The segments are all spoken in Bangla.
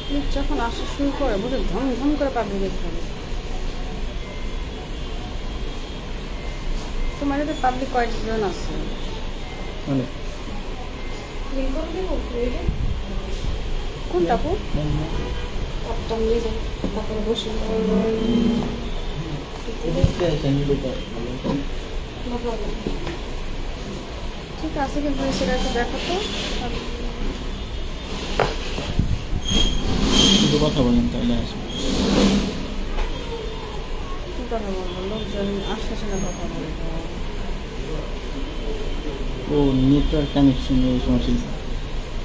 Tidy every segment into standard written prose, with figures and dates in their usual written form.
পাবলিক যখন আসা শুরু করে বুঝে ধম ধম করে পাবলিক এখানে। তোমার এতে পাবলিক কয়েকজন আছে? কোনটা কোন বসে ঠিক আছে, কিন্তু সেটা একটু দেখো তো কথা বলেন তাহলে আসবে। কি কথা বলবো, লোকজন আশ্বাসে না কথা বলবো। ও নেটওয়ার্ক কানেকশন সমস্যা।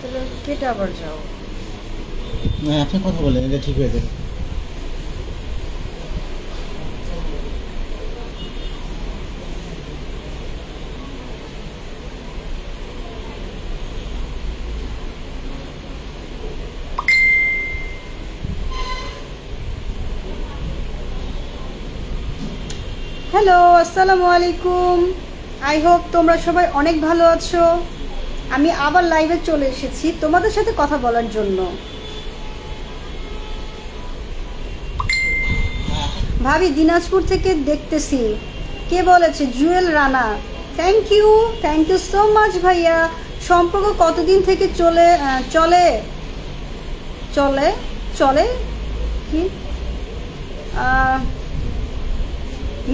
তাহলে কেটে আবার যাও। না আপনি কথা বলেন, এটা ঠিক হয়ে যাবে। হ্যালো, আসসালামু আলাইকুম। আই হোপ তোমরা সবাই অনেক ভালো আছো। আমি আবার লাইভে চলে এসেছি তোমাদের সাথে কথা বলার জন্য। ভাবি দিনাজপুর থেকে দেখতেছি। কে বলেছে? Jewel Rana. Thank you so much ভাইয়া। সম্পর্ক কতদিন থেকে চলে কি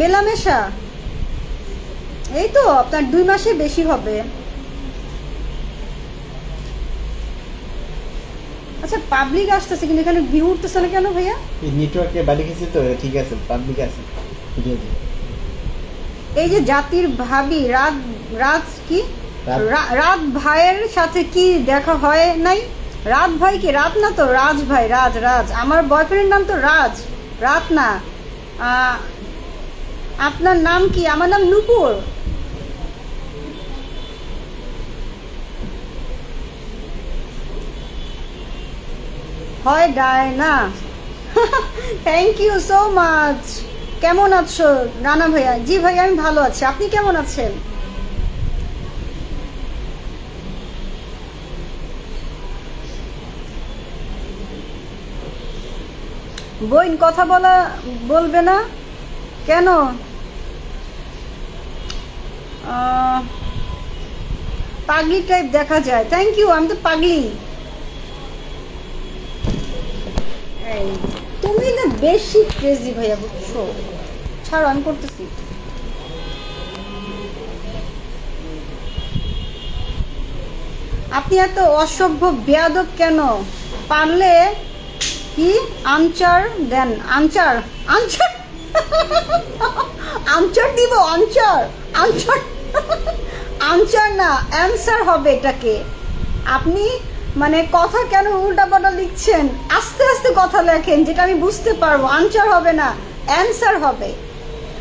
মেলামেশা? এই তো আপনার 2 মাসে বেশি হবে। আচ্ছা পাবলিক আসতেছে কিন্তু এখানে ভিউ উঠতেছে না কেন ভাইয়া? এই নেটওয়ার্কে বাড়ি গেছে তো, ঠিক আছে পাবলিক আছে। এই যে জাতির ভাবি রাত কি রাত ভাইয়ের সাথে কি দেখা হয় নাই? রাত ভাই কি? রাত না তো, রাজ ভাই। রাজ আমার বয়ফ্রেন্ডের নাম তো রাত না। আপনার নাম কি? আমার নাম নূপুর। হয় Diana. Thank you so much. কেমন আছো রানা ভাইয়া? জি ভাইয়া আমি ভালো আছি, আপনি কেমন আছেন? বইন কথা বলবে না কেন? পাগলি টাইপ দেখা যায়। থ্যাংক ইউ, আমি তো পাগলি। তুমি না বেশি ক্রেজি ভাইয়া, বুঝছো? ছাড়ো, আমি করতেছি। আপনি এত অসভ্য বেয়াদব কেন? পারলে কি আনচার দেন। আনচার দিব। আনচার না, অ্যান্সার হবে এটাকে। আপনি মানে কথা কেন উল্টাপাল্টা লিখছেন? আস্তে আস্তে কথা লেখেন, যেটা আমি বুঝতে পারবো। আনসার হবে না, অ্যান্সার হবে।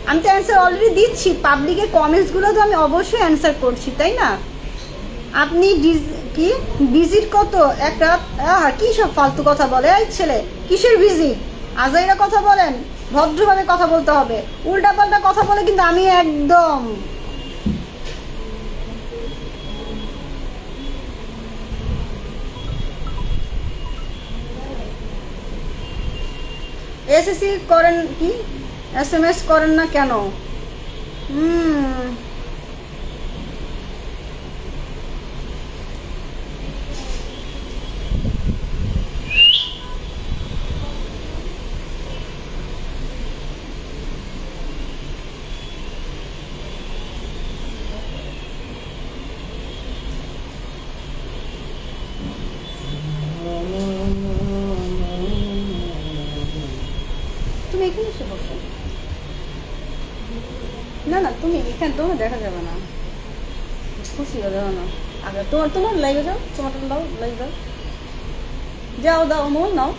আমি তো অ্যান্সার অলরেডি দিচ্ছি। পাবলিকের কমেন্টসগুলো তো আমি অবশ্যই অ্যান্সার করছি, তাই না? আপনি কি ভিজিট কত এক রাত? কি সব ফালতু কথা বলে এই ছেলে। কিসের ভিজিট? আজাইরা কথা বলেন, ভদ্রভাবে কথা বলতে হবে। উল্টাপাল্টা কথা বলে কিন্তু আমি একদম এসএসসি করেন কি? SMS করেন না কেন? তুমি এখানে এসে বসো না, তুমি এখানে, তোমার দেখা যাবে না, খুশি হয়ে যাবে না। আগে তোমার লাইভে যাও, তোমারটা দাও, লাইভ দাও, মোবাইল নাও।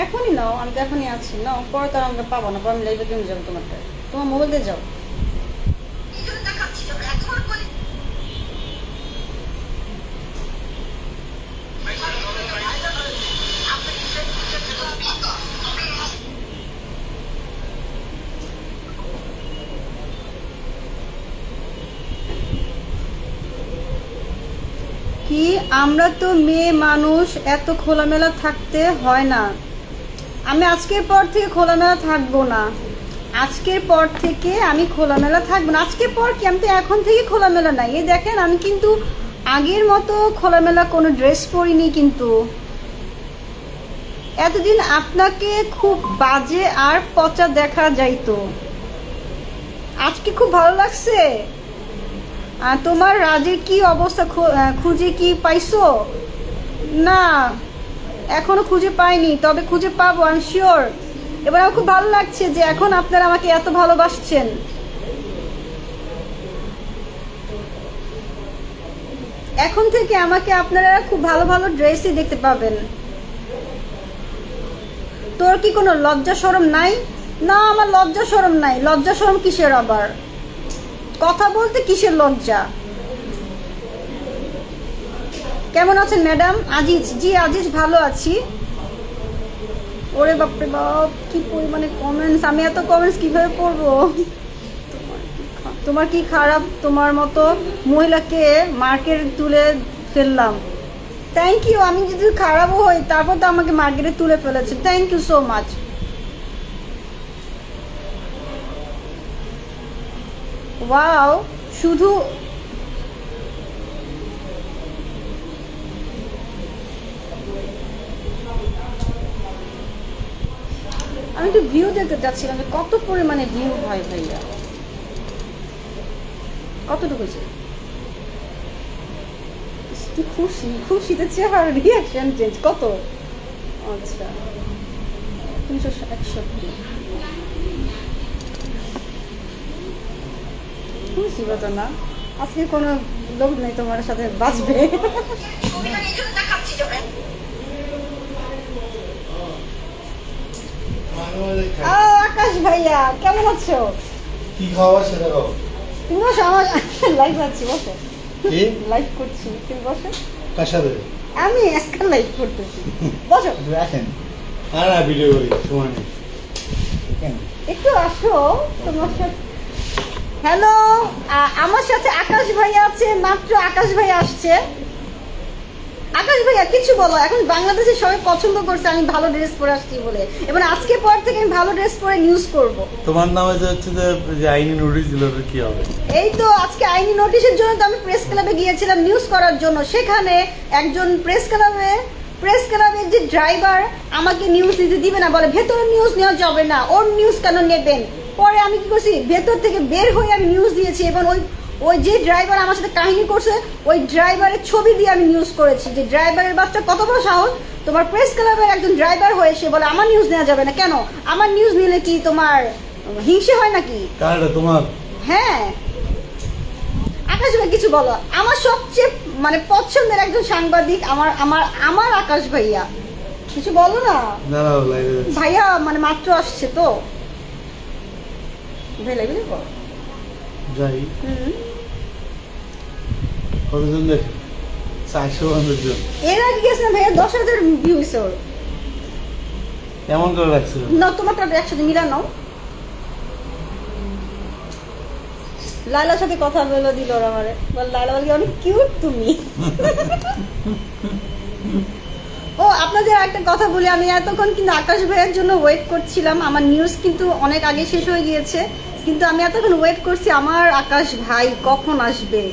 এখনই নাও, আমি তো এখনই আছি। নাও, পরে তো আমাকে পাবো না, পরে আমি লাইভে কেমন যাবো তোমারটা? তোমার মোবাইল দিয়ে যাও। কি আমরা তো মেয়ে মানুষ, এত খোলামেলা থাকতে হয় না। আমি আজকের পর থেকে খোলামেলা থাকবো না। আজকের পর থেকে আমি খোলামেলা থাকবো না। আজকের পর কি, আমি তো এখন থেকে খোলামেলা নাই। এই দেখেন, আমি কিন্তু আগের মতো খোলামেলা কোনো ড্রেস পরিনি। কিন্তু এতদিন আপনাকে খুব বাজে আর পচা দেখা যাইতো, আজকে খুব ভালো লাগছে। তোমার রাজের কি অবস্থা, খুঁজে কি পাইছো? না, এখনো খুঁজে পাইনি, তবে খুঁজে পাবো, আই এম শিওর। এবার আমার খুব ভালো লাগছে যে এখন আপনারা আমাকে এত ভালোবাসছেন। এখন থেকে আমাকে আপনারা খুব ভালো ভালো ড্রেসই দেখতে পাবেন। তোর কি কোনো লজ্জা শরম নাই? না, আমার লজ্জা শরম নাই। লজ্জা শরম কিসের আবার? কথা বলতে কিসের লজ্জা? কেমন আছেন ম্যাডাম? আজিজ, জি আজিজ ভালো আছি। ওরে বাপরে বাপ, কি পরিমাণে কমেন্টস! আমি এত কমেন্টস কিভাবে পড়বো? তোমার কি খারাপ, তোমার মতো মহিলাকে মার্কেটে তুলে ফেললাম। Thank you. আমি যদি খারাপও হই তারপর তো আমাকে মার্কেটে তুলে ফেলেছে। Thank you so much. Wow, শুধু আমি একটু ভিউ দেখতে চাচ্ছিলাম যে কত পরিমাণে ভিউ হয় ভাইয়া, কতটুকু? কি খুশি, খুশিতে চেহারা রিয়াকশন চেঞ্জ। কত? আচ্ছা, 361। খুশি কত না? আজকে কোনো লোক নেই তোমার সাথে বাঁচবে। আকাশ ভাইয়া কেমন আছো? কি খাওয়া সেটা খাও। তুমি বসো, আমার লাইভ আছি, বসো। কি লাইভ করছি, তুমি বসো। কার সাথে? আমি একটা লাইভ করতেছি, বসো। রাখেন, আর ভিডিও করি, সময় নেই। একটু আসো তোমার সাথে। হ্যালো, আমার সাথে আকাশ ভাইয়া আছে, মাত্র আকাশ ভাইয়া আসছে। আকাশ ভাইয়া কিছু বলো। এখন বাংলাদেশে সবাই পছন্দ করছে আমি ভালো ড্রেস পরে আসছি বলে, এবার আজকে পর থেকে আমি ভালো ড্রেস পরে নিউজ করব। তোমার নামে যে হচ্ছে যে আইনি নোটিশ দিল, কি হবে? এই তো আজকে আইনি নোটিশের জন্য তো আমি প্রেস ক্লাবে গিয়েছিলাম নিউজ করার জন্য। সেখানে একজন প্রেস ক্লাবের যে ড্রাইভার আমাকে নিউজ দিতে দিবে না, বলে ভেতরে নিউজ নেওয়া যাবে না, ওর নিউজ কেন নেবেন? পরে আমি কি করছি, ভেতর থেকে বের হয়ে আমি নিউজ দিয়েছি। এবং ওই যে ড্রাইভার আমার সাথে কাহিনী করছে, ওই ড্রাইভারের ছবি দিয়ে আমি নিউজ করেছি। যে ড্রাইভারের বাচ্চা কত বড় সাহস, তোমার প্রেস ক্লাবের একজন ড্রাইভার হয়ে সে বলে আমার নিউজ নেওয়া যাবে না। কেন? আমার নিউজ নিলে কি তোমার হিংসে হয় নাকি? তোমার? হ্যাঁ, আকাশ ভাই কিছু বলো। আমার সবচেয়ে মানে পছন্দের একজন সাংবাদিক আমার আমার আমার আকাশ ভাইয়া, কিছু বলো না। ভাইয়া মানে মাত্র আসছে তো, ভাই লাইভে দেখো। যাই, কতজন দেখে? 450 জন। এর আগে গেছিলাম ভাইয়া, 10,000 ভিউ হয়েছে ওর। কেমন করে লাগছিল? না, তোমারটা একসাথে মিলা নাও। লাইলার সাথে কথা বলে দিল ওরা আমারে, বল লাইলা বলি অনেক কিউট তুমি। ও আপনাদের একটা কথা বলি, আমি এতক্ষণ কিন্তু আকাশ ভাইয়ের জন্য ওয়েট করছিলাম। আমার নিউজ কিন্তু অনেক আগে শেষ হয়ে গিয়েছে, কিন্তু আমি এতক্ষণ ওয়েট করছি আমার আকাশ ভাই কখন আসবে।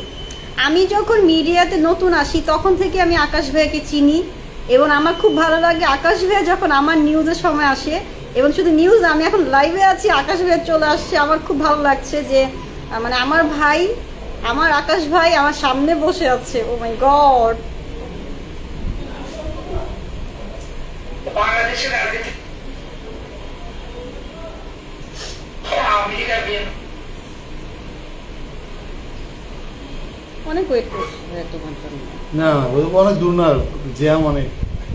আমি যখন মিডিয়াতে নতুন আসি তখন থেকে আমি আকাশ ভাইয়াকে চিনি, এবং আমার খুব ভালো লাগে আকাশ ভাইয়া যখন আমার নিউজের সময় আসে। এবং শুধু নিউজ, আমি এখন লাইভে আছি, আকাশ ভাইয়া চলে আসছে। আমার খুব ভালো লাগছে যে মানে আমার ভাই, আমার আকাশ ভাই আমার সামনে বসে আছে। ও মাই গড। অনেক ওয়েট করছি তোমার জন্য। না, অনেক দূর না, জ্যাম অনেক।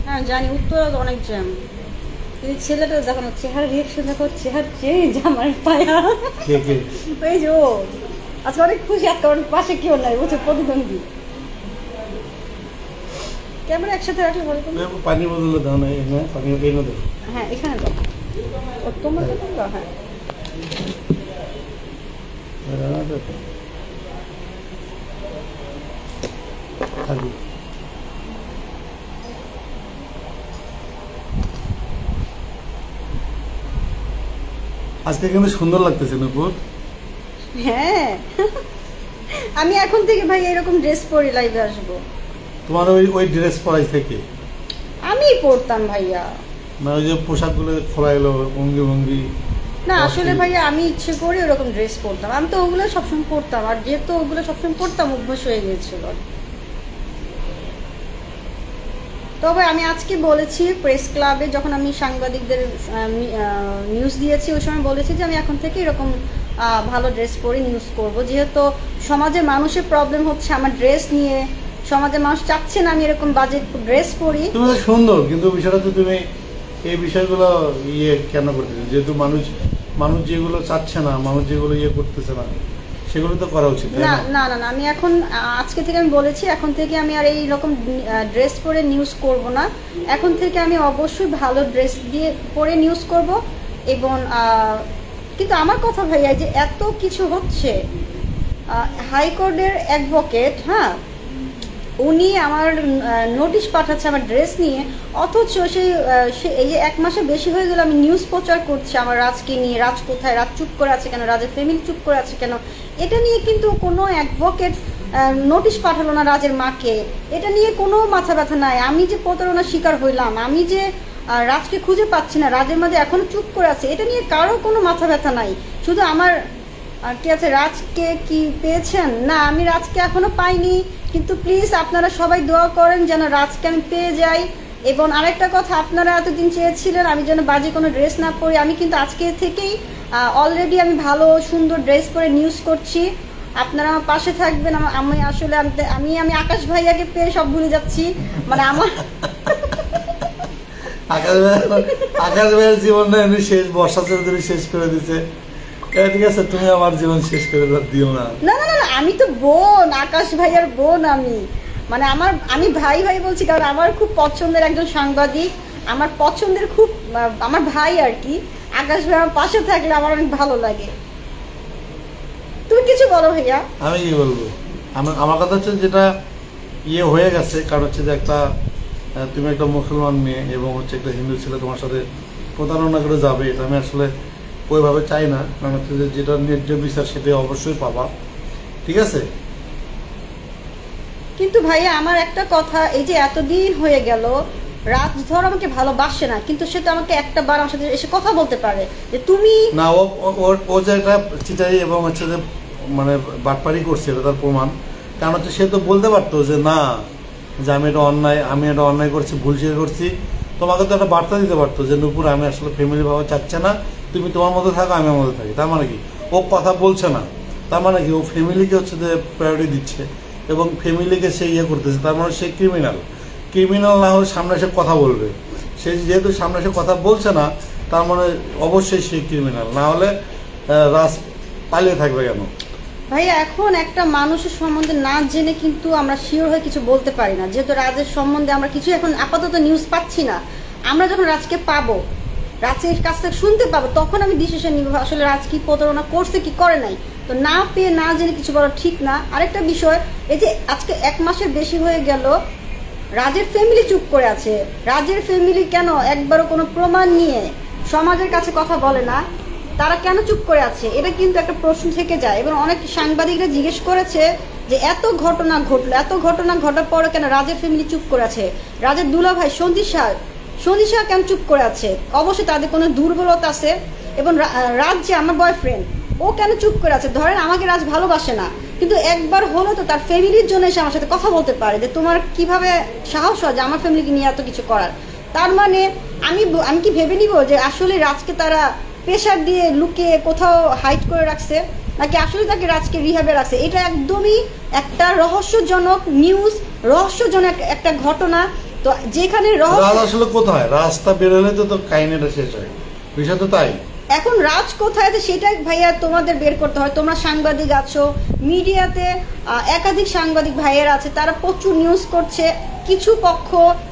হ্যাঁ জানি, উত্তরা তো অনেক জ্যাম। কিন্তু ছেলেটা দেখো না, চেহারা রিয়েকশন দেখো, চেহারা চেঞ্জ আমার পায়া। এই যে ও আজকে অনেক খুশি, আজকে ওর পাশে কেউ নাই, বলছে প্রতিদ্বন্দ্বী। ক্যামেরা একসাথে রাখলে ভালো। পানি বদলে দাও না, পানি এনে দাও। হ্যাঁ এখানে দাও, ও তোমার দাও। হ্যাঁ থাকবে। আজকে কিন্তু সুন্দর লাগতেছে নূপুর। হ্যাঁ আমি এখন থেকে ভাই এরকম ড্রেস পরে লাইভে আসবো। তোমার ওই ড্রেস পরাই থেকে আমি পরতাম ভাইয়া, না ওই যে পোশাকগুলো খোলা এলো ভঙ্গি ভঙ্গি। না আসলে ভাইয়া আমি ইচ্ছে করে ওরকম ড্রেস পরতাম, আমি তো ওগুলো সবসময় পরতাম, আর যেহেতু ওগুলো সবসময় পরতাম অভ্যাস হয়ে গিয়েছিল। তবে আমি আজকে বলেছি প্রেস ক্লাবে যখন আমি সাংবাদিকদের নিউজ দিয়েছি, ওই সময় বলেছি যে আমি এখন থেকে এরকম ভালো ড্রেস পরে নিউজ করব, যেহেতু সমাজে মানুষের প্রবলেম হচ্ছে আমার ড্রেস নিয়ে, সমাজের মানুষ চাচ্ছে না আমি এরকম বাজে ড্রেস পরি। তুমি তো সুন্দর, কিন্তু বিষয়টা তো তুমি এই বিষয়গুলো কেন করতেছো? যেহেতু মানুষ যেগুলো চাচ্ছে না, মানুষ যেগুলো করতেছে না, সেগুলো তো করা উচিত। না না না না, আমি এখন আজকে থেকে আমি বলেছি এখন থেকে আমি আর এই রকম ড্রেস পরে নিউজ করব না। এখন থেকে আমি অবশ্যই ভালো ড্রেস দিয়ে পরে নিউজ করব। এবং কিন্তু আমার কথা ভাইয়া, যে এত কিছু হচ্ছে, হাইকোর্টের অ্যাডভোকেট, হ্যাঁ, উনি আমার নোটিশ পাঠাচ্ছে আমার ড্রেস নিয়ে, অথচ এই যে 1 মাসে বেশি হয়ে গেল আমি নিউজ প্রচার করছি আমার রাজকে নিয়ে, রাজ কোথায়, রাজ চুপ করে আছে কেন, রাজের ফ্যামিলি চুপ করে আছে কেন, এটা নিয়ে কিন্তু কোনো অ্যাডভোকেট নোটিশ পাঠালো না রাজের মাকে, এটা নিয়ে কোনো মাথা ব্যথা নাই। আমি যে প্রতারণার শিকার হইলাম, আমি যে রাজকে খুঁজে পাচ্ছি না, রাজের মাঝে এখনো চুপ করে আছে, এটা নিয়ে কারো কোনো মাথা ব্যথা নাই। শুধু আমার কি আছে, রাজকে কি পেয়েছেন? না, আমি রাজকে এখনো পাইনি, কিন্তু প্লিজ আপনারা সবাই দোয়া করেন যেন রাজকে আমি পেয়ে যাই। এবং আরেকটা কথা, আপনারা এতদিন চেয়েছিলেন আমি যেন বাজে কোনো ড্রেস না পরি, আমি কিন্তু আজকে থেকেই অলরেডি আমি ভালো সুন্দর ড্রেস পরে নিউজ করছি। আপনারা আমার পাশে থাকবেন। আমি আসলে আমি আকাশ ভাইয়াকে পেয়ে সব ভুলে যাচ্ছি, মানে আমার আকাশ ভাইয়ের জীবনটা এমনি শেষ, বর্ষা চৌধুরী শেষ করে দিচ্ছে। ঠিক আছে, তুমি আমার জীবন শেষ করে দিও না। না না না, আমি তো বোন, আকাশ ভাইয়ার বোন আমি, মানে আমি ভাই ভাই বলছি কারণ আমার খুব পছন্দের একজন সাংবাদিক, আমার পছন্দের খুব আমার ভাই আর কি। আকাশ ভাই আমার পাশে থাকলে আমার অনেক ভালো লাগে। তুমি কিছু বলো ভাইয়া। আমি কি বলবো, আমার কথা হচ্ছে যেটা হয়ে গেছে, কারণ হচ্ছে যে তুমি একটা মুসলমান মেয়ে এবং হচ্ছে একটা হিন্দু ছেলে তোমার সাথে প্রতারণা করে যাবে, এটা আমি আসলে ওইভাবে চাই না। কারণ হচ্ছে যে যেটা ন্যায্য বিচার সেটাই অবশ্যই পাবা, ঠিক আছে? কিন্তু ভাইয়া আমার একটা কথা, এই যে এতদিন হয়ে গেল রাজ ধর আমাকে ভালোবাসে না, কিন্তু সে তো আমাকে একটা বার আমার সাথে এসে কথা বলতে পারে যে তুমি না, ও যে একটা চিটাই এবং হচ্ছে যে মানে বাটপারি করছে, এটা তার প্রমাণ। কারণ হচ্ছে সে তো বলতে পারতো যে না, যে আমি এটা অন্যায় করছি, ভুল স্বীকার করছি, তোমাকে তো একটা বার্তা দিতে পারতো যে নূপুর আমি আসলে ফ্যামিলি ভাবে চাচ্ছে না, তুমি তোমার মতো থাকো, আমি আমার মতো থাকি। তার মানে কি ও কথা বলছে না, তার মানে কি ও ফ্যামিলিকে হচ্ছে যে প্রায়োরিটি দিচ্ছে এবং ফ্যামিলিকে সে করতেছে, তার মানে সে ক্রিমিনাল না হলে সামনে এসে কথা বলবে। সে যেহেতু সামনে এসে কথা বলছে না, তার মানে অবশ্যই সে ক্রিমিনাল, না হলে রাজ পালিয়ে থাকবে কেন? ভাইয়া এখন একটা মানুষের সম্বন্ধে না জেনে কিন্তু আমরা শিওর হয়ে কিছু বলতে পারি না, যেহেতু রাজের সম্বন্ধে আমরা কিছু এখন আপাতত নিউজ পাচ্ছি না। আমরা যখন রাজকে পাবো, রাজের কাছ থেকে শুনতে পাবো, তখন আমি ডিসিশন নিব আসলে রাজ কি প্রতারণা করছে কি করে নাই। তো না পেয়ে না জেনে কিছু বলা ঠিক না। আরেকটা বিষয়, এই যে আজকে 1 মাসের বেশি হয়ে গেল রাজের ফ্যামিলি চুপ করে আছে। রাজের ফ্যামিলি কেন একবারও কোনো প্রমাণ নিয়ে সমাজের কাছে কথা বলে না? তারা কেন চুপ করে আছে? এটা কিন্তু একটা প্রশ্ন থেকে যায়। এবং অনেক সাংবাদিকরা জিজ্ঞেস করেছে যে এত ঘটনা ঘটলো, এত ঘটনা ঘটার পরে কেন রাজের ফ্যামিলি চুপ করে আছে? রাজের দুলাভাই সন্দীপ কেন চুপ করে আছে? অবশ্যই তাদের কোনো দুর্বলতা আছে। এবং রাজ যে আমার বয়ফ্রেন্ড, ও কেন চুপ করে আছে? ধরেন আমাকে রাজ ভালোবাসে না, কিন্তু একবার হলো তো তার ফ্যামিলির জন্য এসে আমার সাথে কথা বলতে পারে যে তোমার কিভাবে সাহস হয় যে আমার ফ্যামিলিকে নিয়ে এত কিছু করার। তার মানে আমি কি ভেবে নিব যে আসলে রাজকে তারা প্রেশার দিয়ে লুকিয়ে কোথাও হাইড করে রাখছে, নাকি আসলে তাকে রাজকে রিহাবে রাখছে? এটা একদমই একটা রহস্যজনক নিউজ, রহস্যজনক একটা ঘটনা। তো যেখানে রাজ আসলে কোথায়, রাস্তা বেরোলে তো কাহিনীটা শেষ হয়, বিষয় তো তাই। এখন রাজ কোথায় আছে সেটা ভাইয়া তোমাদের বের করতে হয়। তোমরা সাংবাদিক আছো, মিডিয়াতে একাধিক সাংবাদিক ভাইয়েরা আছে, তারা প্রচুর নিউজ করছে। কিছু পক্ষ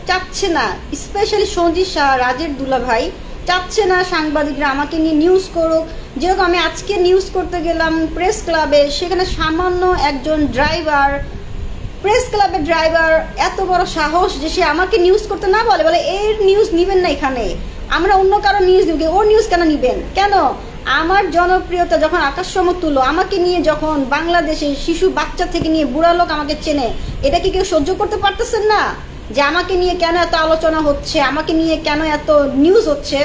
চাচ্ছে না, স্পেশালি সঞ্জিত শাহ, রাজের দুলাভাই, চাচ্ছে না সাংবাদিকরা আমাকে নিয়ে নিউজ করুক। যেরকম আমি আজকে নিউজ করতে গেলাম প্রেস ক্লাবে, সেখানে সামান্য একজন ড্রাইভার, প্রেস ক্লাবের ড্রাইভার, এত বড় সাহস যে সে আমাকে নিউজ করতে না বলে এর নিউজ নিবেন না, এখানে আমরা অন্য কারো নিউজ দিব, ওর নিউজ কেন নিবেন? কেন আমার জনপ্রিয়তা যখন আকাশ সমতুল্য, আমাকে নিয়ে যখন বাংলাদেশে শিশু বাচ্চা থেকে নিয়ে বুড়া লোক আমাকে চেনে, এটা কি কেউ সহ্য করতে পারতেছেন না? যে আমাকে নিয়ে কেন এত আলোচনা হচ্ছে, আমাকে নিয়ে কেন এত নিউজ হচ্ছে?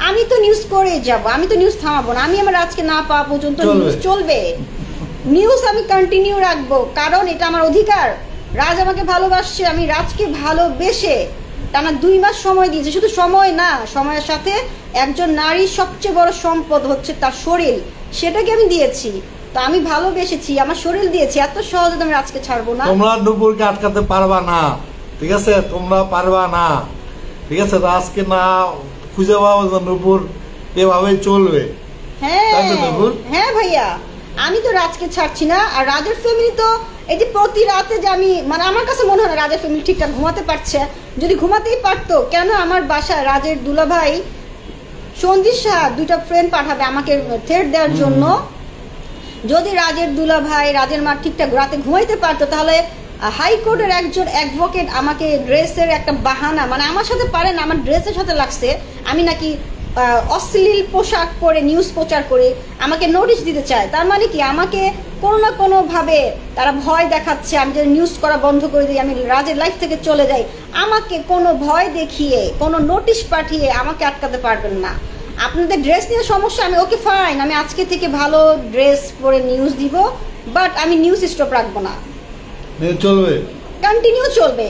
আমি তো নিউজ করেই যাব, আমি তো নিউজ থামাবো না। আমি আমার আজকে না পাওয়া পর্যন্ত নিউজ চলবে, নিউজ আমি কন্টিনিউ রাখবো, কারণ এটা আমার অধিকার। রাজ আমাকে ভালোবাসছে, আমি রাজকে ভালোবেসে টানা 2 মাস সময় দিয়েছি। শুধু সময় না, সময়ের সাথে একজন নারীর সবচেয়ে বড় সম্পদ হচ্ছে তার শরীর, সেটাকে আমি দিয়েছি। তো আমি ভালোবেসেছি, আমার শরীর দিয়েছি, এত সহজে আমি রাজকে ছাড়বো না। তোমরা নুপুরকে আটকাতে পারবা না, ঠিক আছে? তোমরা পারবা না, ঠিক আছে? রাজকে না খুঁজে পাওয়া নুপুর এভাবেই চলবে। হ্যাঁ তাই তো নুপুর? হ্যাঁ ভাইয়া, আমি তো রাজকে ছাড়ছি না। আর রাজের ফ্যামিলি তো এই যে প্রতি রাতে যে আমি, মানে আমার কাছে মনে হয় না রাজের ফ্যামিলি ঠিকঠাক ঘুমাতে পারছে। যদি ঘুমাতেই পারতো, কেন আমার বাসায় রাজের দুলাভাই সঞ্জিত শাহ 2টা ফ্রেন্ড পাঠাবে আমাকে থ্রেট দেওয়ার জন্য? যদি রাজের দুলাভাই, রাজের মা ঠিকঠাক রাতে ঘুমাইতে পারতো, তাহলে হাইকোর্টের একজন অ্যাডভোকেট আমাকে ড্রেসের একটা বাহানা, মানে আমার সাথে পারে না, আমার ড্রেসের সাথে লাগছে আমি নাকি অশ্লীল পোশাক পরে নিউজ প্রচার করে আমাকে নোটিশ দিতে চায়। তার মানে কি আমাকে কোনো না কোনোভাবে তারা ভয় দেখাচ্ছে আমি যদি নিউজ করা বন্ধ করে দিই, আমি রাজের লাইফ থেকে চলে যাই। আমাকে কোনো ভয় দেখিয়ে, কোনো নোটিশ পাঠিয়ে আমাকে আটকাতে পারবেন না। আপনাদের ড্রেস নিয়ে সমস্যা, আমি ওকে ফাইন, আমি আজকে থেকে ভালো ড্রেস পরে নিউজ দিব, বাট আমি নিউজ স্টপ রাখবো না, চলবে, কন্টিনিউ চলবে।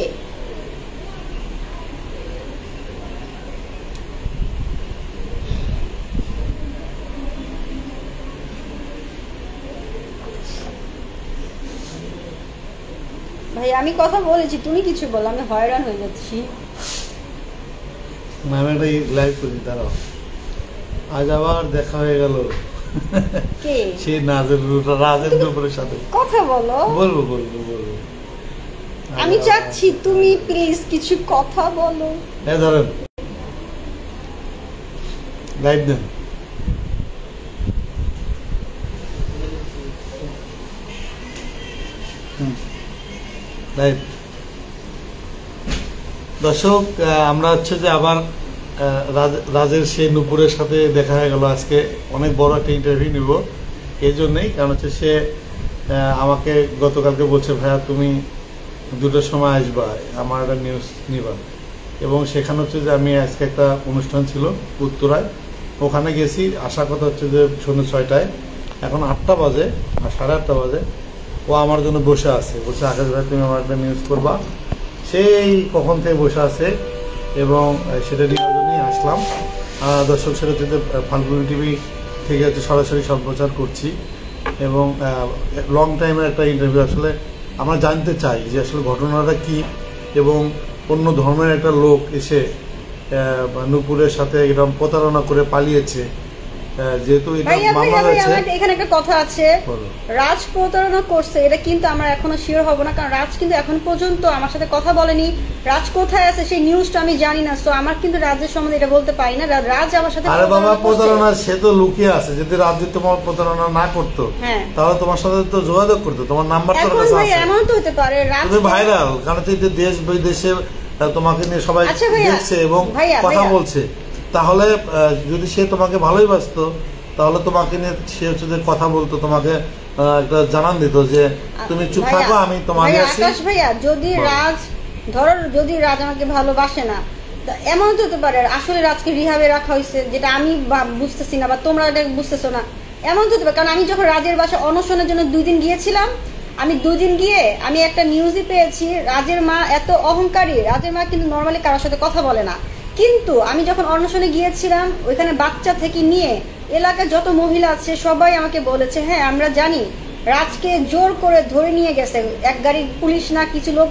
ভাই আমি কথা বলেছি, তুমি কিছু বলো, আমি হয়রান হয়ে যাচ্ছি। আমি একটা লাইভ করি, দাঁড়াও। আজ আবার দেখা হয়ে গেল কে? সেই রাজের নুপুরের সাথে। কথা বলো। বলবো বলবো বলবো। আমি চাচ্ছি তুমি প্লিজ কিছু কথা বলো। হ্যাঁ ধরেন, লাইভ দেন। লাইভ। দর্শক, আমরা হচ্ছে যে আবার রাজের সেই নুপুরের সাথে দেখা হয়ে গেল। আজকে অনেক বড় একটা ইন্টারভিউ নিব, এই জন্যই, কারণ হচ্ছে সে আমাকে গতকালকে বলছে ভাইয়া তুমি 2টার সময় আসবা, আমার একটা নিউজ নিবা। এবং সেখানে হচ্ছে যে আমি আজকে একটা অনুষ্ঠান ছিল উত্তরায়, ওখানে গেছি। আসার কথা হচ্ছে যে সন্ধ্যে 6টায়, এখন 8টা বাজে আর 8:30 বাজে। ও আমার জন্য বসে আছে, বলছে আকাশ ভাই তুমি আমার একটা নিউজ করবা। সেই কখন থেকে বসে আছে এবং সেটা নেওয়ার জন্যই আসলাম। দর্শক, সেটা হচ্ছে ফাল্গুনি টিভি থেকে হচ্ছে সরাসরি সম্প্রচার করছি এবং লং টাইমের একটা ইন্টারভিউ। আসলে আমরা জানতে চাই যে আসলে ঘটনাটা কি, এবং অন্য ধর্মের একটা লোক এসে নুপুরের সাথে এরকম প্রতারণা করে পালিয়েছে। যেহেতু এটা মামলা হয়েছে, এখানে একটা কথা আছে, রাজ প্রতারণা করছে এটা কিন্তু আমরা এখনো শিওর হব না, কারণ রাজ কিন্তু এখন পর্যন্ত আমার সাথে কথা বলেনি। রাজ কোথায় আছে সেই নিউজটা আমি জানি না, তো আমার কিন্তু রাজের সম্বন্ধে এটা বলতে পারি না। রাজ আমার সাথে, আরে বাবা, প্রতারণা সে তো লুকিয়ে আছে। যদি রাজ তোমার প্রতারণা না করতো, তাহলে তোমার সাথে তো যোগাযোগ করতো, তোমার নাম্বার তো কাছে আছে। এমন তো হতে পারে রাজ তুমি ভাইরাল, কারণ দেশ বিদেশে তোমাকে নিয়ে সবাই দেখছে এবং কথা বলছে। তাহলে যদি সে তোমাকে ভালোই বাসতো, তাহলে তোমাকে নিয়ে সে হচ্ছে যে কথা বলতো, তোমাকে একটা জানান দিত যে তুমি চুপ থাকো, আমি তোমাকে আসি। আকাশ ভাইয়া, যদি রাজ ধরো, যদি রাজ আমাকে ভালোবাসে না, এমন তো হতে পারে আসলে রাজকে রিহাবে রাখা হয়েছে, যেটা আমি বুঝতেছি না বা তোমরা এটা বুঝতেছো না। এমন তো হতে পারে, কারণ আমি যখন রাজের বাসা অনশনের জন্য 2 দিন গিয়েছিলাম, আমি 2 দিন গিয়ে আমি একটা নিউজই পেয়েছি, রাজের মা এত অহংকারী। রাজের মা কিন্তু নর্মালি কারোর সাথে কথা বলে না, কিন্তু আমি যখন অন্বেষণে গিয়েছিলাম, ওইখানে বাচ্চা থেকে নিয়ে এলাকার যত মহিলা আছে সবাই আমাকে বলেছে হ্যাঁ আমরা জানি রাজকে জোর করে ধরে নিয়ে গেছে। এক গাড়ি পুলিশ না কিছু লোক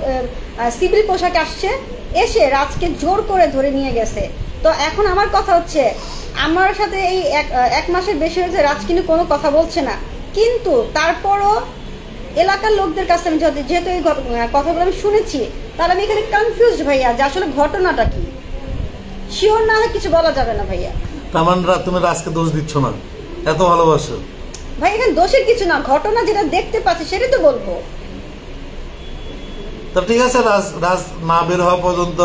সিভিল পোশাকে আসছে, এসে রাজকে জোর করে ধরে নিয়ে গেছে। তো এখন আমার কথা হচ্ছে, আমার সাথে এই 1 মাসের বেশি হয়েছে, রাজ কিন্তু কোনো কথা বলছে না, কিন্তু তারপরও এলাকার লোকদের কাছে আমি যেহেতু এই কথাগুলো আমি শুনেছি, তাহলে আমি এখানে কনফিউজড ভাইয়া যে আসলে ঘটনাটা কি। শিওর না হয় কিছু বলা যাবে না ভাইয়া। তামানরা, তুমি রাজকে দোষ দিচ্ছ না, এত ভালোবাসো ভাই। এখানে দোষের কিছু না, ঘটনা যেটা দেখতে পাচ্ছি সেটাই তো বলবো। তো ঠিক আছে, রাজ না বের হওয়া পর্যন্ত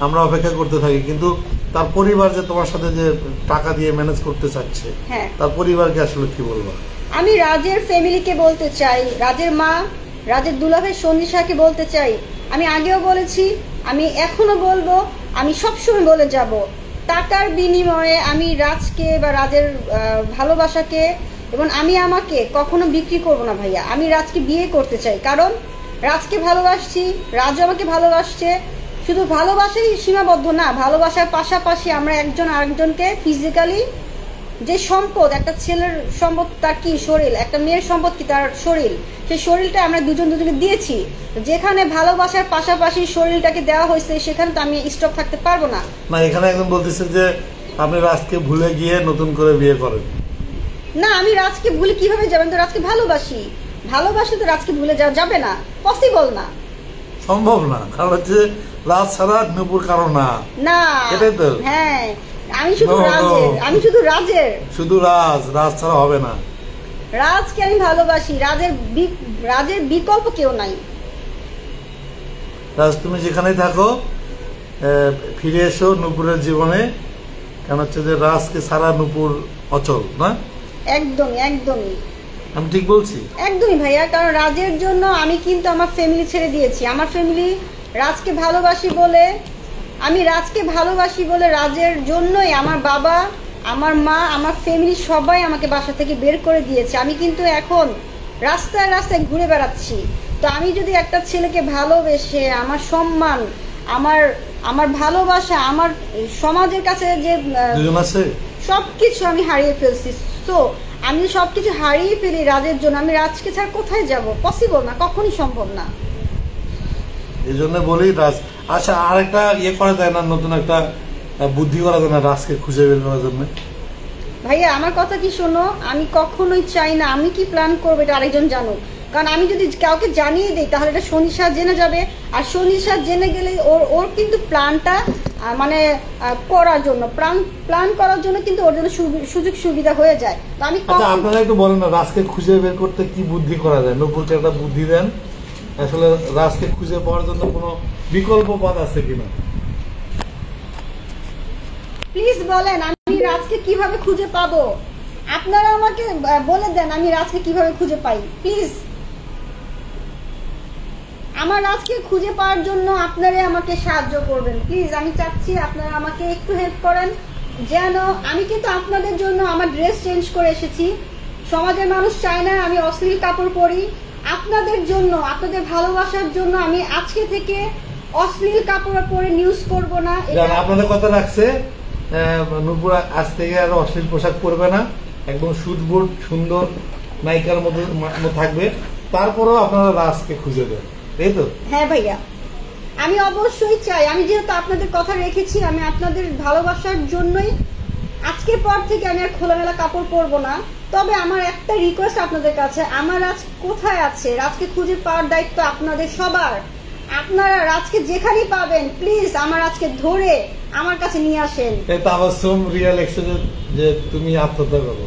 আমরা অপেক্ষা করতে থাকি। কিন্তু তার পরিবার যে তোমার সাথে যে টাকা দিয়ে ম্যানেজ করতে চাচ্ছে, হ্যাঁ, তার পরিবারকে আসলে কি বলবো? আমি রাজের ফ্যামিলিকে বলতে চাই, রাজের মা, রাজের দুলাভাই সন্ধিশাকে বলতে চাই, আমি আগেও বলেছি, আমি এখনো বলবো, আমি সবসময় বলে যাব, টাকার বিনিময়ে আমি রাজকে বা রাজের ভালোবাসাকে এবং আমি আমাকে কখনো বিক্রি করব না ভাইয়া। আমি রাজকে বিয়ে করতে চাই, কারণ রাজকে ভালোবাসছি, রাজ আমাকে ভালোবাসছে। শুধু ভালোবাসাই সীমাবদ্ধ না, ভালোবাসার পাশাপাশি আমরা একজন আরেকজনকে ফিজিক্যালি, যে সম্পদ, একটা ছেলের সম্পদ তার কি শরীর, একটা মেয়ের সম্পদ কি তার শরীর, সেই শরীরটা আমরা দুজনকে দিয়েছি। যেখানে ভালোবাসার পাশাপাশি শরীরটাকে দেওয়া হয়েছে, সেখানে তো আমি স্টপ থাকতে পারবো না। না, এখানে একদম বলতেছে যে আপনি রাজকে ভুলে গিয়ে নতুন করে বিয়ে করেন। না, আমি রাজকে ভুলে কিভাবে যাবেন? তো রাজকে ভালোবাসি, ভালোবাসি তো রাজকে ভুলে যাওয়া যাবে না, পসিবল না, সম্ভব না, কারণ হচ্ছে রাজ ছাড়া নূপুর কারো না। না, এটাই তো। হ্যাঁ, আমি শুধু রাজের, আমি শুধু রাজের, শুধু রাজ ছাড়া হবে না। রাজকে আমি ভালোবাসি, রাজের বিকল্প কেউ নাই। রাজ, তুমি যেখানেই থাকো ফিরে এসো নূপুরের জীবনে, কেন হচ্ছে যে রাজকে ছাড়া নূপুর অচল না। একদমই, একদমই, আমি ঠিক বলছি? একদমই ভাইয়া, কারণ রাজের জন্য আমি কিন্তু আমার ফ্যামিলি ছেড়ে দিয়েছি। আমার ফ্যামিলি রাজকে ভালোবাসি বলে, আমি রাজকে ভালোবাসি বলে রাজের জন্যই আমার বাবা, আমার মা, আমার ফ্যামিলি সবাই আমাকে বাসা থেকে বের করে দিয়েছে। আমি কিন্তু এখন রাস্তায় রাস্তায় ঘুরে বেড়াচ্ছি। তো আমি যদি একটা ছেলেকে ভালোবেসে আমার সম্মান, আমার ভালোবাসা, আমার সমাজের কাছে যে সবকিছু আমি হারিয়ে ফেলছি, তো আমি সবকিছু হারিয়ে ফেলি রাজের জন্য, আমি রাজকে ছাড়া কোথায় যাব? পসিবল না, কখনই সম্ভব না। এই জন্য বলি রাজ। আচ্ছা, আর একটা ইয়ে করা যায় না, নতুন একটা বুদ্ধি করা যায় না রাজকে খুঁজে বের করার জন্য? ভাইয়া আমার কথা কি শোনো, আমি কখনোই চাই না আমি কি প্ল্যান করবো এটা আরেকজন জানুক, কারণ আমি যদি কাউকে জানিয়ে দিই তাহলে এটা সন্ধিশা জেনে যাবে, আর সন্ধিশা জেনে গেলে ওর কিন্তু প্ল্যানটা মানে করার জন্য, প্ল্যান করার জন্য কিন্তু ওর জন্য সুযোগ সুবিধা হয়ে যায়। তো আমি আপনারা একটু বলেন না, রাজকে খুঁজে বের করতে কি বুদ্ধি করা যায়? নূপুরকে একটা বুদ্ধি দেন, আসলে রাজকে খুঁজে পাওয়ার জন্য কোনো বিকল্প পথ আছে কিনা প্লিজ বলেন। আমি রাজকে কিভাবে খুঁজে পাবো? আপনারা আমাকে বলে দেন আমি রাজকে কিভাবে খুঁজে পাই। প্লিজ, আমার রাজকে খুঁজে পাওয়ার জন্য আপনারা আমাকে সাহায্য করবেন। প্লিজ, আমি চাচ্ছি আপনারা আমাকে একটু হেল্প করেন, যেন আমি কিন্তু আপনাদের জন্য আমার ড্রেস চেঞ্জ করে এসেছি। সমাজের মানুষ চায় না আমি অশ্লীল কাপড় পরি। আপনাদের জন্য, আপনাদের ভালোবাসার জন্য আমি আজকে থেকে অশ্লীল কাপড় পরে নিউজ করব না। আপনাদের কথা রাখছে, নূপুর আজ থেকে আর অশ্লীল পোশাক পরবে না, একদম সুদবুট সুন্দর নায়িকার মধ্যে থাকবে। তারপরেও আপনারা রাজকে খুঁজে দেন, তাই তো? হ্যাঁ ভাইয়া, আমি অবশ্যই চাই, আমি যেহেতু আপনাদের কথা রেখেছি, আমি আপনাদের ভালোবাসার জন্যই আজকের পর থেকে আমি আর খোলামেলা কাপড় পরবো না। তবে আমার একটা রিকোয়েস্ট আপনাদের কাছে, আমার রাজ কোথায় আছে, রাজকে খুঁজে পাওয়ার দায়িত্ব আপনাদের সবার। আপনারা রাজকে যেখানেই পাবেন প্লিজ আমার রাজকে ধরে আমার কাছে নিয়ে আসেন। তাবাসসুম রিয়েল এক্সচেঞ্জ যে তুমি আত্মহত্যা করো।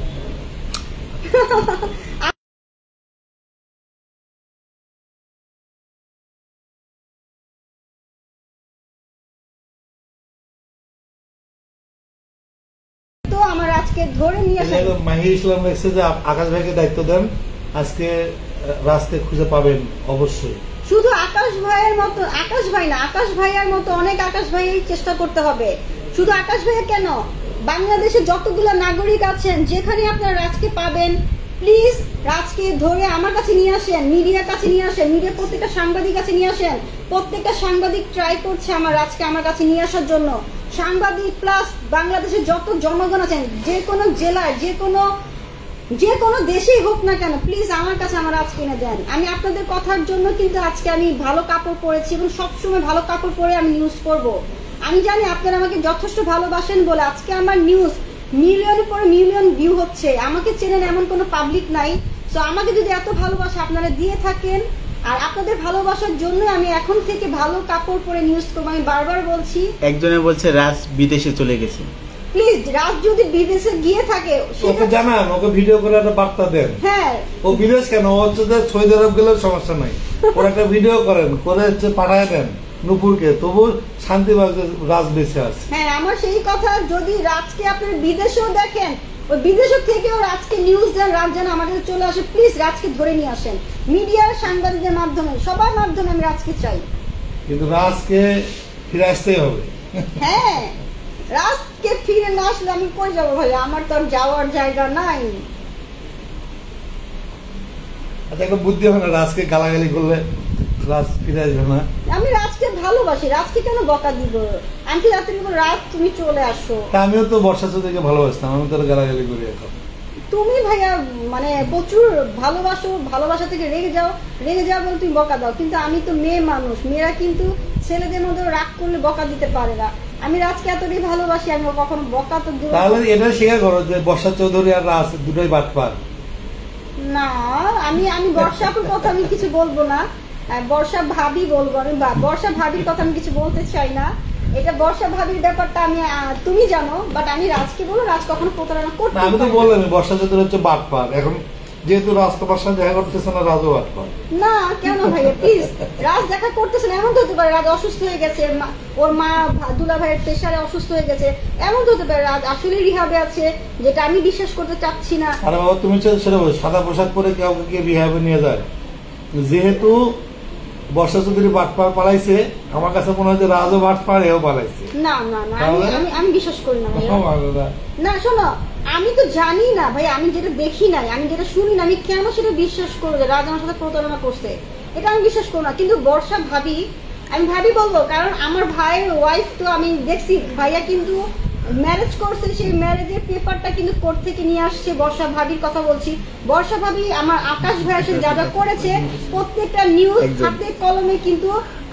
তো আমার রাজকে ধরে নিয়ে আসেন। মাহি ইসলাম লেখছে যে আকাশ ভাইকে দায়িত্ব দেন, আজকে রাজকে খুঁজে পাবেন অবশ্যই। শুধু আকাশ ভাইয়ের মতো, আকাশ ভাই না, আকাশ ভাইয়ার মতো অনেক আকাশ ভাইয়ের চেষ্টা করতে হবে। শুধু আকাশ ভাইয়া কেন, বাংলাদেশে যতগুলো নাগরিক আছেন যেখানে আপনারা রাজকে পাবেন, প্লিজ রাজকে ধরে আমার কাছে নিয়ে আসেন, মিডিয়ার কাছে নিয়ে আসেন, মিডিয়ার প্রত্যেকটা সাংবাদিক কাছে নিয়ে আসেন। প্রত্যেকটা সাংবাদিক ট্রাই করছে আমার রাজকে আমার কাছে নিয়ে আসার জন্য। সাংবাদিক প্লাস বাংলাদেশের যত জনগণ আছেন, যে কোনো জেলায়, যে কোনো দেশেই হোক না কেন, প্লিজ আমার কাছে আমার রাজ কিনে দেন। আমি আপনাদের কথার জন্য কিন্তু আজকে আমি ভালো কাপড় পরেছি এবং সবসময় ভালো কাপড় পরে আমি নিউজ করব। আমি জানি আপনারা আমাকে যথেষ্ট ভালোবাসেন বলে আজকে আমার নিউজ মিলিয়নের পরে মিলিয়ন ভিউ হচ্ছে। আমাকে চেনেন এমন কোনো পাবলিক নাই। সো আমাকে যদি এত ভালোবাসা আপনারা দিয়ে থাকেন, আর আপনাদের ভালোবাসার জন্য আমি এখন থেকে ভালো কাপড় পরে নিউজ করবো। আমি বারবার বলছি, একজনে বলছে রাজ বিদেশে চলে গেছে। প্লিজ, রাজ যদি বিদেশে গিয়ে থাকে ওকে জানান, ওকে ভিডিও করে একটা বার্তা দেন। হ্যাঁ, ও বিদেশ কেন, ও হচ্ছে সৌদি আরব গেলেও সমস্যা নাই, ওর একটা ভিডিও করেন, করে হচ্ছে পাঠায় দেন, নুপুরকে, তবু শান্তি রাজ বেঁচে আছে। হ্যাঁ, আমার সেই কথা, যদি রাজকে আপনি বিদেশেও দেখেন, ওই বিদেশের থেকেও রাজকে নিউজ দেন, রাজ যেন আমাদের চলে আসে, প্লিজ রাজকে ধরে নিয়ে আসেন, মিডিয়ার সাংবাদিকদের মাধ্যমে, সবার মাধ্যমে আমি রাজকে চাই। কিন্তু রাজকে ফিরে আসতেই হবে। হ্যাঁ, রাজকে ফিরে না আসলে আমি কই যাবো ভাই, আমার তো আর যাওয়ার জায়গা নাই। আচ্ছা, একটা বুদ্ধি হবে না, রাজকে গালাগালি করলে রাজ ফিরে আসবে না? আমি রাজকে ভালোবাসি, রাজকে কেন বকা দিব? আমি কি রাত্রি বলবো রাজ তুমি চলে আসো? তা আমিও তো বর্ষা চৌধুরীকে ভালোবাসতাম, আমি তো গালাগালি করি এখন। তুমি ভাইয়া মানে প্রচুর ভালোবাসো, ভালোবাসা থেকে রেগে যাও বলে তুমি বকা দাও, কিন্তু আমি তো মেয়ে মানুষ, মেয়েরা কিন্তু ছেলেদের মধ্যে রাগ করলে বকা দিতে পারে না। আমি রাজকে এতটাই ভালোবাসি, আমি কখনো বকা তো দিব তাহলে এটা স্বীকার করো যে বর্ষা চৌধুরী আর রাজ দুটোই বাটপার। না। আমি বর্ষাপুর কথা আমি কিছু বলবো না, বর্ষা ভাবি বলবো। আমি বর্ষা ভাবির কথা আমি কিছু বলতে চাই না, এটা বর্ষা ভাবির ব্যাপারটা আমি তুমি জানো, বাট আমি রাজকে বলবো রাজ কখনো প্রতারণা করতে। আমি তো বললাম বর্ষা চৌধুরী হচ্ছে বাটপার, এখন যেহেতু রাজ তোমার সাথে দেখা করতেছে না, রাজও বাটপার। না কেন ভাইয়া প্লিজ, রাজ দেখা করতেছে না এমন তো হতে পারে রাজ অসুস্থ হয়ে গেছে, ওর মা দুলা ভাইয়ের প্রেশারে অসুস্থ হয়ে গেছে, এমন তো হতে পারে রাজ আসলে রিহাবে আছে, যেটা আমি বিশ্বাস করতে চাচ্ছি না। আরে বাবা, তুমি সেটা বলো, সাদা পোশাক পরে কাউকে কে রিহাবে নিয়ে যায়? যেহেতু বর্ষা চৌধুরী বাটপার পালাইছে, আমার কাছে মনে হয় যে রাজও বাটপার, এও পালাইছে। না না না, আমি বিশ্বাস করি না ভাইয়া। ভাইয়া না শোনো, আমি তো জানি না ভাই, আমি যেটা দেখি নাই, আমি যেটা শুনি না, আমি কেন সেটা বিশ্বাস করবো যে রাজ আমার সাথে প্রতারণা করছে? এটা আমি বিশ্বাস করবো না। কিন্তু বর্ষা ভাবি, আমি ভাবি বলবো, কারণ আমার ভাইয়ের ওয়াইফ তো আমি দেখছি, ভাইয়া কিন্তু ম্যারেজ করছে, সেই ম্যারেজের পেপারটা কিন্তু কোর্ট থেকে নিয়ে আসছে। বর্ষা ভাবির কথা বলছি, বর্ষা ভাবি আমার আকাশ ভাইয়ের সাথে যা যা করেছে প্রত্যেকটা নিউজ হাতে কলমে কিন্তু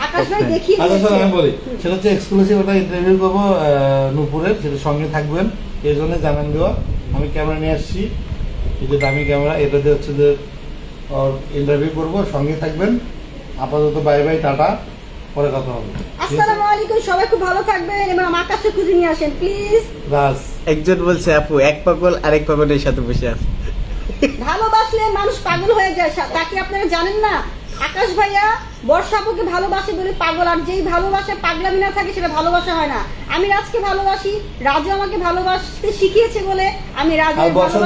আকাশ ভাই দেখিয়ে দিয়েছে। আমি বলি, সেটা হচ্ছে এক্সক্লুসিভ, ওটা ইন্টারভিউ করবো নূপুরের, সেটা সঙ্গে থাকবেন, এই জন্য জানান দেওয়া। আমি ক্যামেরা নিয়ে আসছি, এই যে দামি ক্যামেরা, এটাতে হচ্ছে যে ইন্টারভিউ করবো, সঙ্গে থাকবেন। আপাতত বাই বাই, টাটা, পরে কথা হবে। আসসালামু আলাইকুম, সবাই খুব ভালো থাকবেন এবং আকাশে খুঁজে নিয়ে আসেন প্লিজ। রাজ একজন বলছে আপু এক পাগল আরেক পাগলের সাথে বসে আছে। ভালোবাসলে মানুষ পাগল হয়ে যায়, তাকে আপনারা জানেন না? আকাশ ভাইয়া বর্ষা আপুকে ভালোবাসে বলে পাগল, আর যেই ভালোবাসা পাগলামি না থাকে সেটা ভালোবাসা হয় না। আমি রাজকে ভালোবাসি, রাজু আমাকে ভালোবাসতে শিখিয়েছে বলে আমি রাজকে ভালোবাসি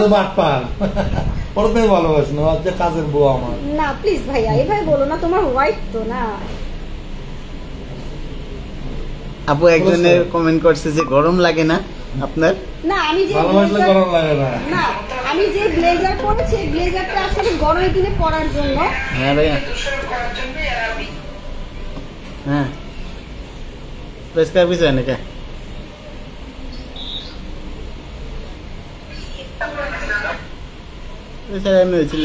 না, হচ্ছে কাজের বউ আমার। না প্লিজ ভাইয়া এভাবে বলো না, তোমার ওয়াইফ তো না। আপু একজনের কমেন্ট করছে যে গরম লাগে না আপনার? না, আমি যে ভালোবাসলে গরম লাগে না। না, আমি যে ব্লেজার পরেছি, ব্লেজারটা আসলে গরমের দিনে পরার জন্য। হ্যাঁ ভাইয়া, হ্যাঁ পরিষ্কার বিষয় নাকি? এমনি হয়েছিল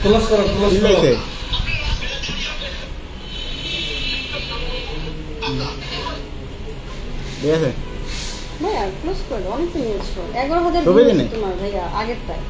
ক্লোজ করো, ক্লোজ করো। ঠিক আছে ভাইয়া ক্লোজ করো, অনেক নিউজ 11,000 তোমার ভাইয়া আগের টাই।